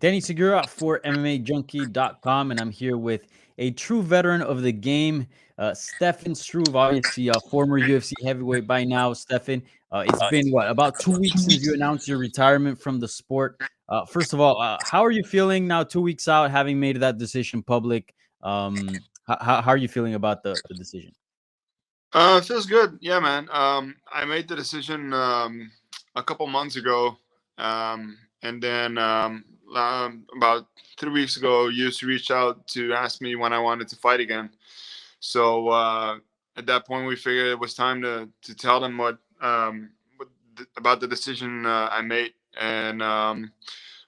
Danny Segura for MMAJunkie.com, and I'm here with a true veteran of the game, Stefan Struve, obviously a former UFC heavyweight by now. Stefan, it's been what, about 2 weeks since you announced your retirement from the sport. First of all, how are you feeling now, 2 weeks out, having made that decision public? How are you feeling about the decision? It feels good. Yeah, man. I made the decision a couple months ago, and then about 3 weeks ago, UFC reached out to ask me when I wanted to fight again. So at that point, we figured it was time to tell them about the decision I made, and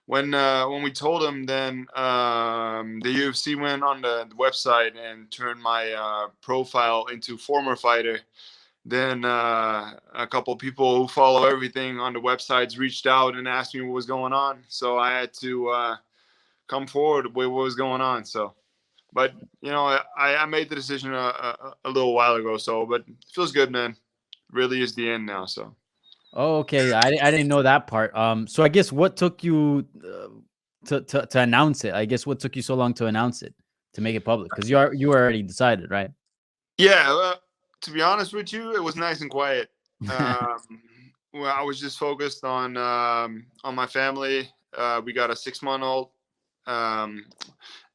when we told them, then the UFC went on the website and turned my profile into former fighter. Then a couple people who follow everything on the websites reached out and asked me what was going on. So I had to come forward with what was going on. So, but I made the decision a little while ago. So, but it feels good, man. Really is the end now. So. Oh, okay. I didn't know that part. So I guess what took you to announce it? I guess what took you so long to announce it, to make it public? Because you already decided, right? Yeah, to be honest with you, it was nice and quiet. Well, I was just focused on my family. We got a 6-month-old, um,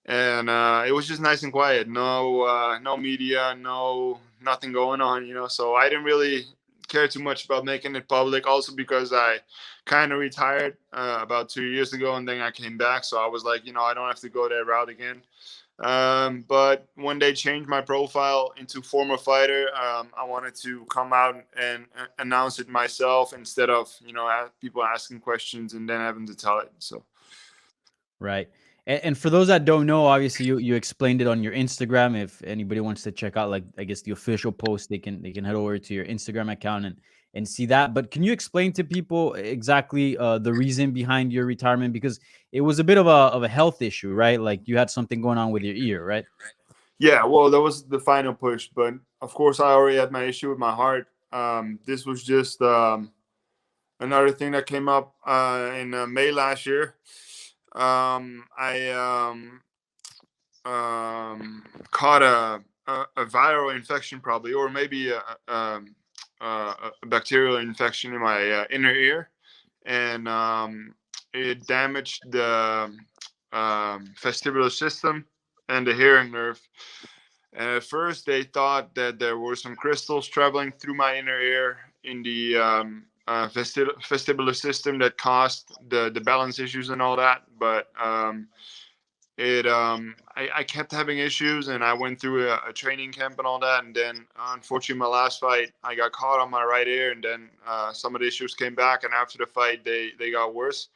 and it was just nice and quiet. No media, nothing going on. So I didn't really care too much about making it public. Also because I kind of retired about 2 years ago, and then I came back. So I was like, I don't have to go that route again. But when they changed my profile into former fighter, I wanted to come out and announce it myself instead of people asking questions and then having to tell it. So Right. And for those that don't know, obviously you explained it on your Instagram. If anybody wants to check out, like, I guess the official post, they can head over to your Instagram account and see that. But can you explain to people exactly the reason behind your retirement? Because it was a bit of a health issue, right? Like you had something going on with your ear, right? yeah, well, that was the final push. But of course, I already had my issue with my heart. This was just another thing that came up in May last year. I caught a viral infection, probably, or maybe a bacterial infection in my inner ear, and it damaged the vestibular system and the hearing nerve. And at first, they thought that there were some crystals traveling through my inner ear in the vestibular system that caused the balance issues and all that. But I kept having issues, and I went through a training camp and all that, and then unfortunately my last fight I got caught on my right ear, and then some of the issues came back, and after the fight they got worse.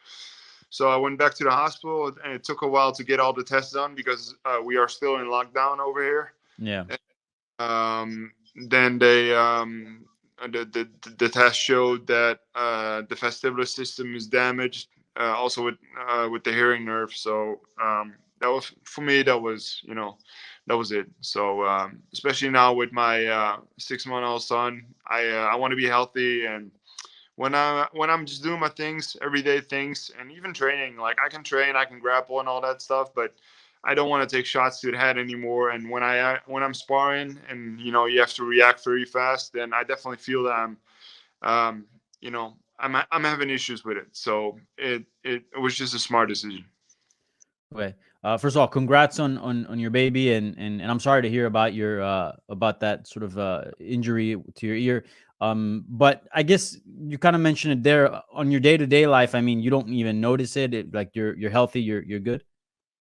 So I went back to the hospital, and it took a while to get all the tests done because we are still in lockdown over here. Yeah. Then the test showed that the vestibular system is damaged, also with the hearing nerve. So that was, for me, that was it. So especially now with my 6-month-old son, I want to be healthy, and when I'm just doing my things, everyday things, and even training, like I can train, I can grapple and all that stuff, but I don't want to take shots to the head anymore. And when I'm sparring, and you have to react very fast, then I definitely feel that um, I'm having issues with it. So it was just a smart decision. Okay. First of all, congrats on your baby, and I'm sorry to hear about that sort of injury to your ear. But I guess you kind of mentioned it there on your day to day life. I mean, you don't even notice it. Like you're healthy. You're good.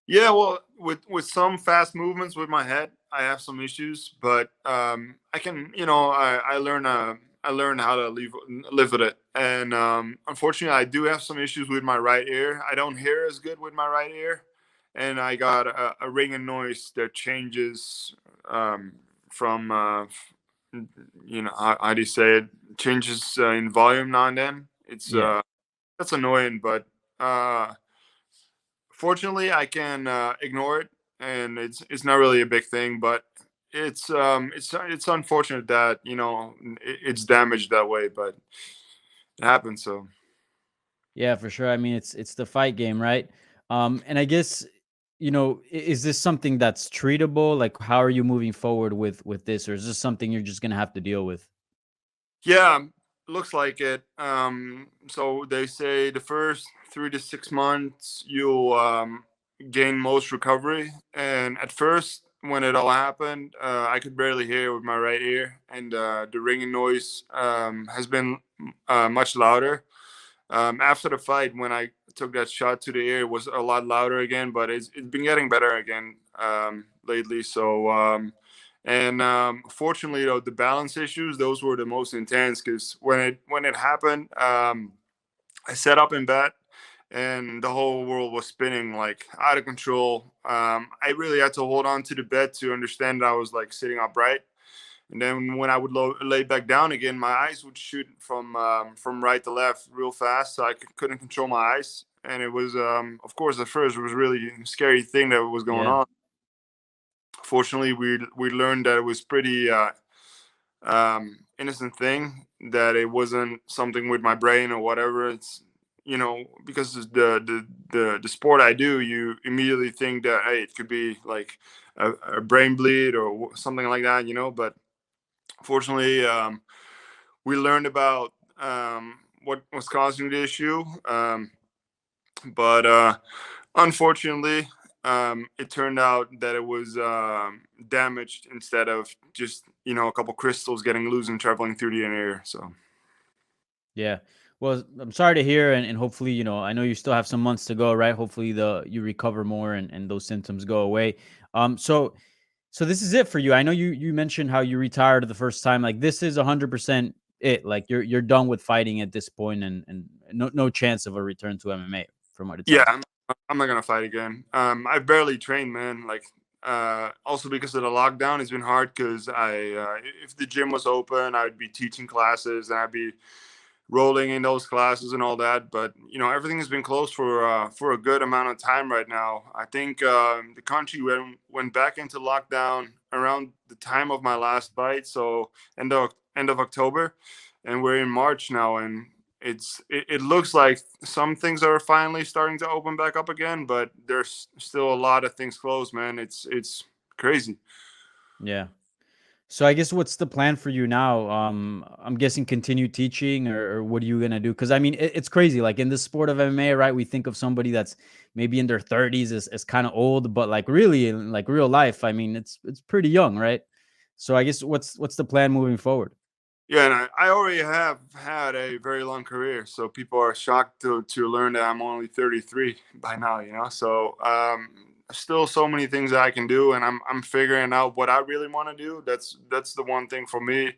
Yeah, well, with some fast movements with my head, I have some issues, but I can, I learned how to live with it. And unfortunately, I do have some issues with my right ear. I don't hear as good with my right ear, and I got a ringing noise that changes from, how do you say it? Changes in volume now and then. It's Yeah. That's annoying, but. Fortunately, I can ignore it, and it's not really a big thing. But it's unfortunate that it's damaged that way, but it happens. So Yeah, for sure. I mean, it's the fight game, right? And I guess, is this something that's treatable? Like, how are you moving forward with this, or is this something you're just gonna have to deal with? Yeah, looks like it. So they say the first 3 to 6 months you'll gain most recovery. And at first, when it all happened, I could barely hear with my right ear, and the ringing noise has been much louder. After the fight, when I took that shot to the ear, it was a lot louder again, but it's been getting better again lately. So, and fortunately, though, the balance issues, those were the most intense, because when it happened, I sat up in bed and the whole world was spinning like out of control. I really had to hold on to the bed to understand that I was like sitting upright. And then when I would lay back down again, my eyes would shoot from right to left real fast, so I couldn't control my eyes. And it was, of course, at first it was really a scary thing that was going Yeah, on. Fortunately, we learned that it was pretty innocent thing, that it wasn't something with my brain or whatever. It's, because it's the sport I do, you immediately think that, hey, it could be like a brain bleed or something like that, but fortunately, we learned about what was causing the issue, but unfortunately, it turned out that it was damaged, instead of just a couple crystals getting loose and traveling through the inner ear. So yeah. Well, I'm sorry to hear, and hopefully, I know you still have some months to go, right? Hopefully, the you recover more and those symptoms go away. So this is it for you. I know you mentioned how you retired the first time. Like, this is 100% it. Like, you're done with fighting at this point, and no chance of a return to MMA from what it yeah, sounds like. I'm not gonna fight again. I've barely trained, man. Like, also because of the lockdown, it's been hard, because if the gym was open, I'd be teaching classes and I'd be rolling in those classes and all that. But everything has been closed for a good amount of time right now. I think the country went back into lockdown around the time of my last fight, so end of October, and we're in March now, and it looks like some things are finally starting to open back up again, but there's still a lot of things closed, man. It's crazy. Yeah. So I guess, what's the plan for you now? I'm guessing continue teaching, or what are you gonna do? Because I mean, it's crazy. Like, in this sport of MMA, right? We think of somebody that's maybe in their 30s as kind of old, but like, really, in like real life, I mean, it's pretty young, right? So I guess, what's the plan moving forward? Yeah, and I already have had a very long career, so people are shocked to learn that I'm only 33 by now. So still so many things that I can do, and I'm figuring out what I really want to do. That's the one thing for me.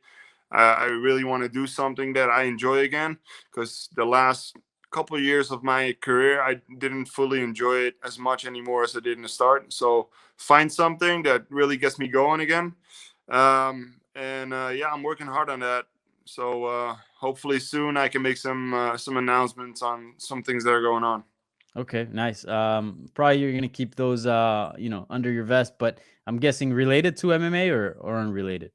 I really want to do something that I enjoy again, because the last couple of years of my career, I didn't fully enjoy it as much anymore as I did in the start. So find something that really gets me going again. And yeah, I'm working hard on that. So hopefully soon I can make some announcements on some things that are going on. Okay, nice. Probably you're gonna keep those, under your vest, but I'm guessing related to MMA, or unrelated.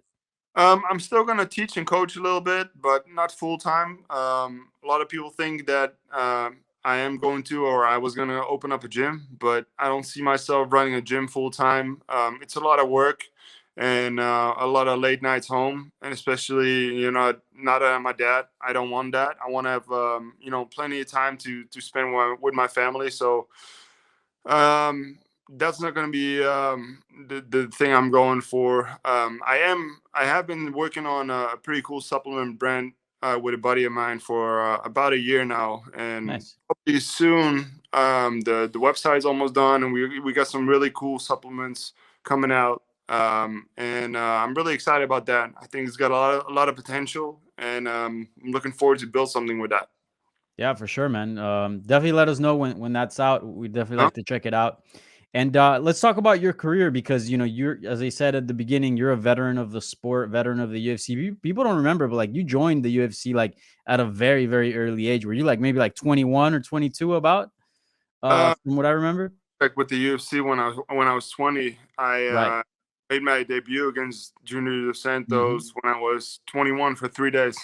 I'm still gonna teach and coach a little bit, but not full time. A lot of people think that I am going to, or I was gonna open up a gym, but I don't see myself running a gym full time. It's a lot of work and a lot of late nights home, and especially not that I'm my dad. I don't want that. I want to have plenty of time to spend with my family. So um, that's not going to be the thing I'm going for. I have been working on a pretty cool supplement brand with a buddy of mine for about a year now, and Nice. hopefully soon. The website's almost done, and we got some really cool supplements coming out. And I'm really excited about that. I think it's got a lot of potential, and I'm looking forward to build something with that. Yeah, for sure, man. Definitely let us know when that's out. We definitely Huh? like to check it out. And let's talk about your career, because you're, as I said at the beginning, you're a veteran of the sport, veteran of the UFC. People don't remember, but like, you joined the UFC like at a very, very early age. Were you like maybe like 21 or 22, about Uh, from what I remember? like with the UFC, when I was 20, I Right. made my debut against Junior Dos Hmm. Santos when I was 21 for 3 days.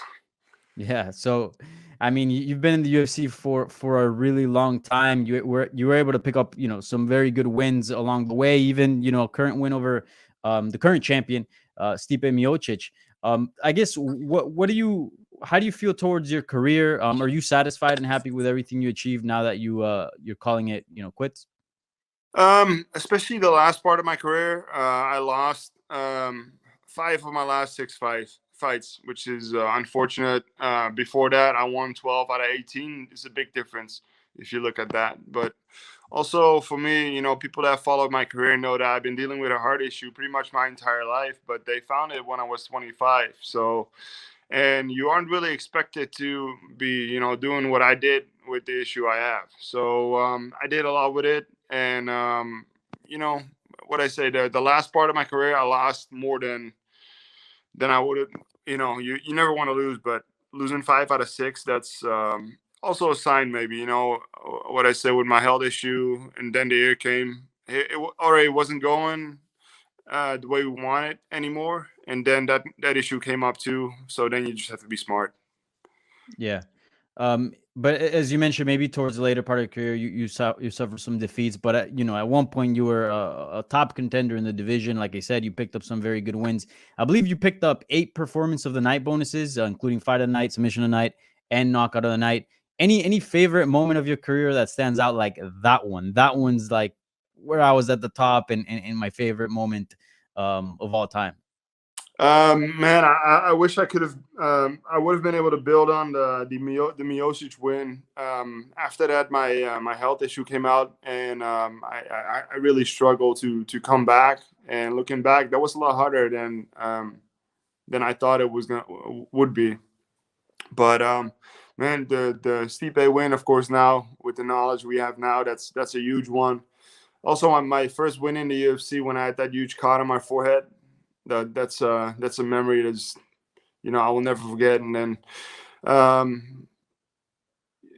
Yeah. So, I mean, you've been in the UFC for a really long time. You were able to pick up, some very good wins along the way. Even, a current win over the current champion, Stipe Miocic. I guess what do you how do you feel towards your career? Are you satisfied and happy with everything you achieved now that you're calling it, quits? Especially the last part of my career, I lost five of my last six fights, which is unfortunate. Before that, I won 12 out of 18. It's a big difference if you look at that. But also for me, people that followed my career know that I've been dealing with a heart issue pretty much my entire life, but they found it when I was 25. So, and you aren't really expected to be, doing what I did with the issue I have. So I did a lot with it, and you know, what I say, the last part of my career, I lost more than I would have. You never want to lose, but losing five out of six, that's also a sign, maybe. What I said with my health issue, and then the year came. It already wasn't going the way we want it anymore. And then that issue came up too. So then you just have to be smart. Yeah. But as you mentioned, maybe towards the later part of your career, you suffered some defeats. But at one point you were a top contender in the division. Like I said, you picked up some very good wins. I believe you picked up 8 performance of the night bonuses, including fight of the night, submission of the night, and knockout of the night. Any favorite moment of your career that stands out like that one? That one's like where I was at the top and my favorite moment of all time. Man, I wish I could have. I would have been able to build on the Miocic win. After that, my health issue came out, and I really struggled to come back. And looking back, that was a lot harder than I thought it was gonna would be. But man, the Stipe win, of course, now with the knowledge we have now, that's a huge one. Also, on my first win in the UFC, when I had that huge cut on my forehead, that's a memory that's I will never forget. And then um,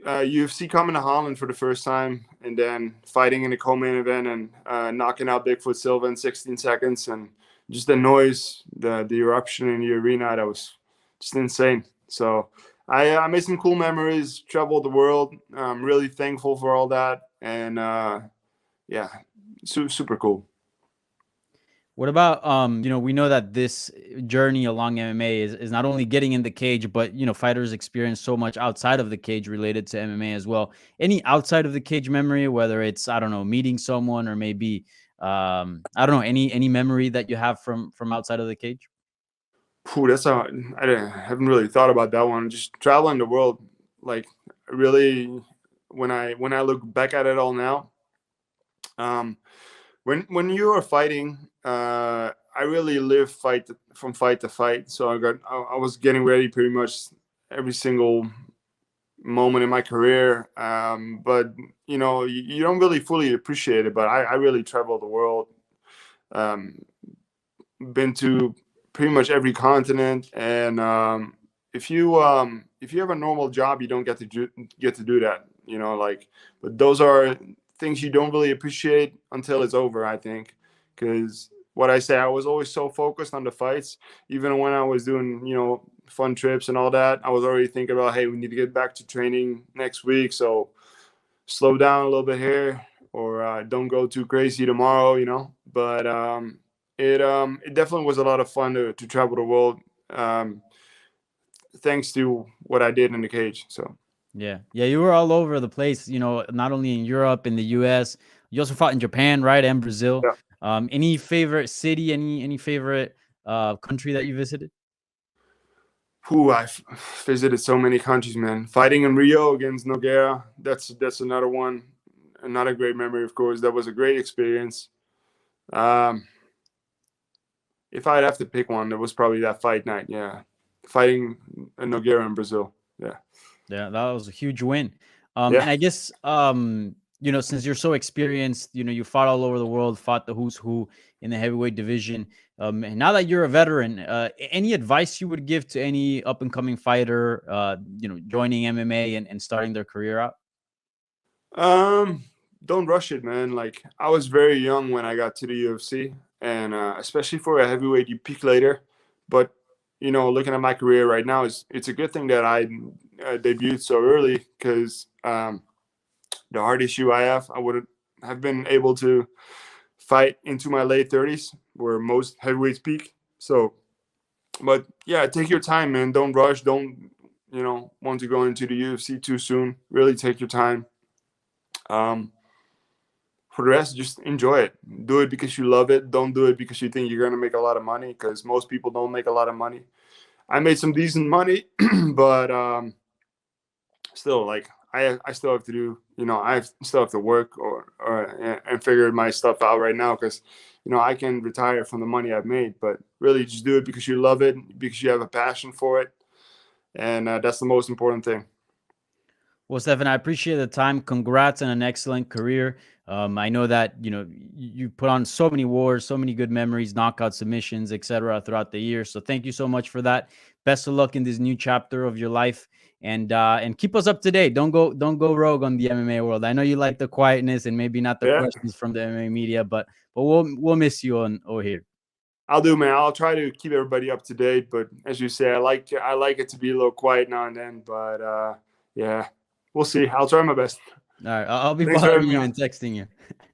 UFC coming to Holland for the first time, and then fighting in the co-main event and knocking out Bigfoot Silva in 16 seconds, and just the noise, the eruption in the arena, that was just insane. So I made some cool memories, traveled the world. I'm really thankful for all that, and yeah, super cool. What about we know that this journey along MMA is not only getting in the cage, but fighters experience so much outside of the cage related to MMA as well. Any outside of the cage memory, whether it's, I don't know, meeting someone, or maybe I don't know, any memory that you have from outside of the cage? Phew, haven't really thought about that one. Just traveling the world, like, really, when I look back at it all now, um, when you are fighting, I really live from fight to fight. So I was getting ready pretty much every single moment in my career. But you don't really fully appreciate it. But I really travel the world. Um, been to pretty much every continent, and if you have a normal job, you don't get to do that. Like, but those are things you don't really appreciate until it's over, I think, because what I say, I was always so focused on the fights. Even when I was doing fun trips and all that, I was already thinking about, hey, we need to get back to training next week, so slow down a little bit here, or don't go too crazy tomorrow. But it definitely was a lot of fun to travel the world, um, thanks to what I did in the cage. So Yeah. Yeah, you were all over the place, not only in Europe, in the US. You also fought in Japan, right? And Brazil. yeah. Any favorite city, any favorite country that you visited? I've visited so many countries, man. Fighting in Rio against Nogueira, that's another one. Another great memory, of course. That was a great experience. Um, if I'd have to pick one, it was probably that fight night. Yeah, fighting Nogueira in Brazil. Yeah, Yeah, that was a huge win. yeah. And I guess since you're so experienced, you fought all over the world, fought the who's who in the heavyweight division. And now that you're a veteran, any advice you would give to any up and coming fighter, joining MMA and starting their career out? Um, don't rush it, man. Like, I was very young when I got to the UFC, and especially for a heavyweight, you peak later. But looking at my career right now, it's a good thing that I debuted so early, because the heart issue I have, I would have been able to fight into my late 30s, where most heavyweights peak. So, but yeah, take your time, man. Don't rush. Don't want to go into the UFC too soon. Really take your time. Um, for the rest, just enjoy it. Do it because you love it. Don't do it because you think you're gonna make a lot of money. Because most people don't make a lot of money. I made some decent money, but still, like, I still have to do. I still have to work or and figure my stuff out right now, because I can retire from the money I've made. But really, just do it because you love it, because you have a passion for it, and that's the most important thing. Well, Stefan, I appreciate the time. Congrats on an excellent career. I know that you put on so many wars, so many good memories, knockout submissions, etc. throughout the year. So thank you so much for that. Best of luck in this new chapter of your life, and keep us up to date. Don't go rogue on the MMA world. I know you like the quietness and maybe not the Yeah, questions from the MMA media, but we'll miss you on over here. I'll do, man. I'll try to keep everybody up to date. But as you say, I like it to be a little quiet now and then. But yeah, we'll see. I'll try my best. All right, I'll be Thanks for bothering having me you on. and texting you.